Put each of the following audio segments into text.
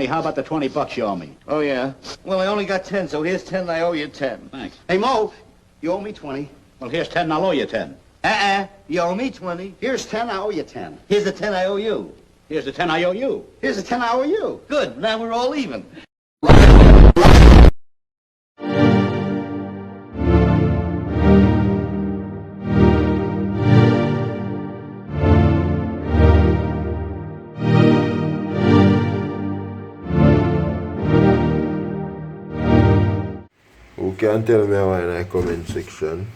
Hey, how about the $20 you owe me? Oh, yeah? Well, I only got 10, so here's 10 and I owe you 10. Thanks. Hey, Mo, you owe me 20. Well, here's 10 and I'll owe you 10. You owe me 20. Here's 10, I owe you 10. Here's the 10 I owe you. Here's the 10 I owe you. Here's the 10 I owe you. Good, now we're all even. Who can tell me why in the comment section?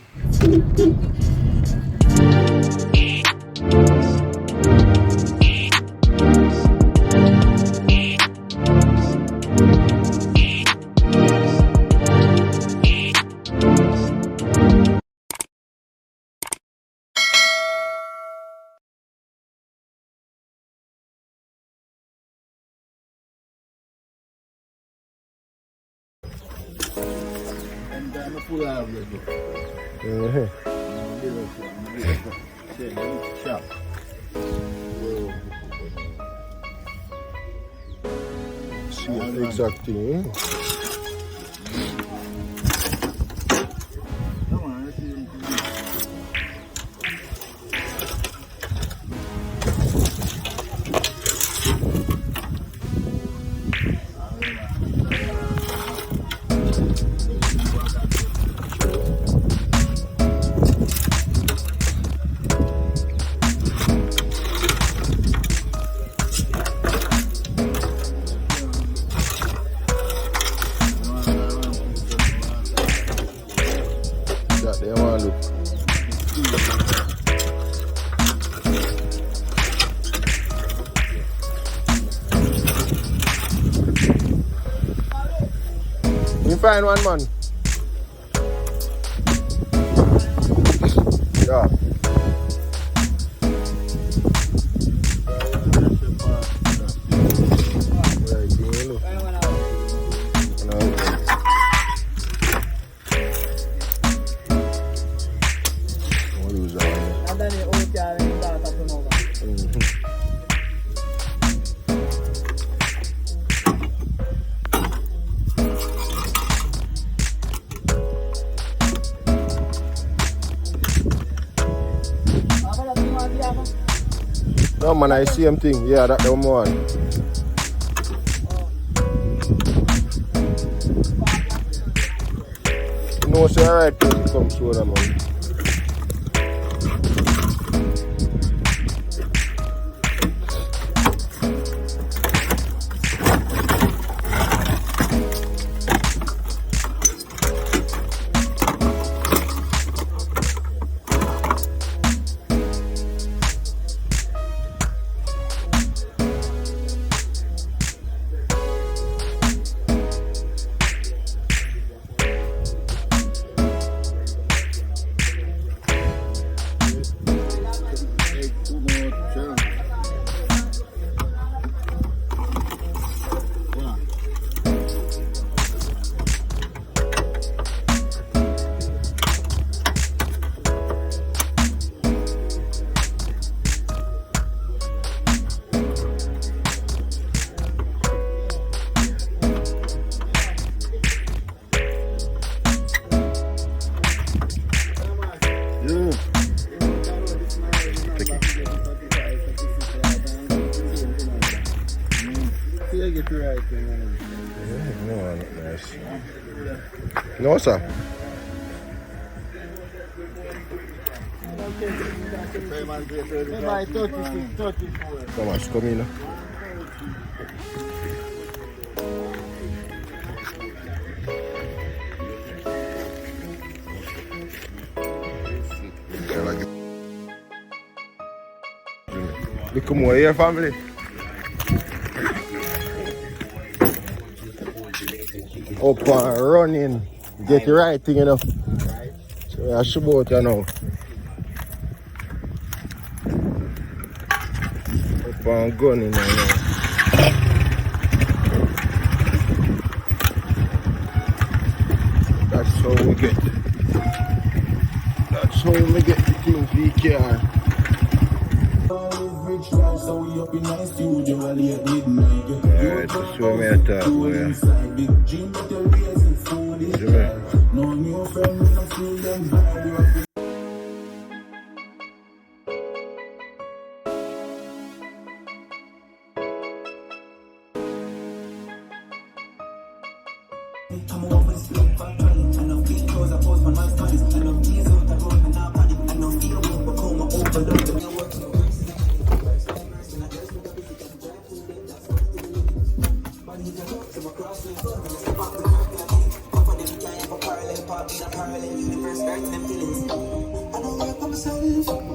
Exact thing. That they want to look. You find one man. Yeah. No man, I see same thing. Yeah, that's the one. No, say alright, please come through them, man. No, not nice. No, sir. How much come in? Look more here, family. Up and running. Get the right thing, you know. So I should go out now. Up and gunning now. That's how we get. That's how we get the things we can. Alright, just show me a top, boy. Universe, earth, and feelings. I know I promise myself.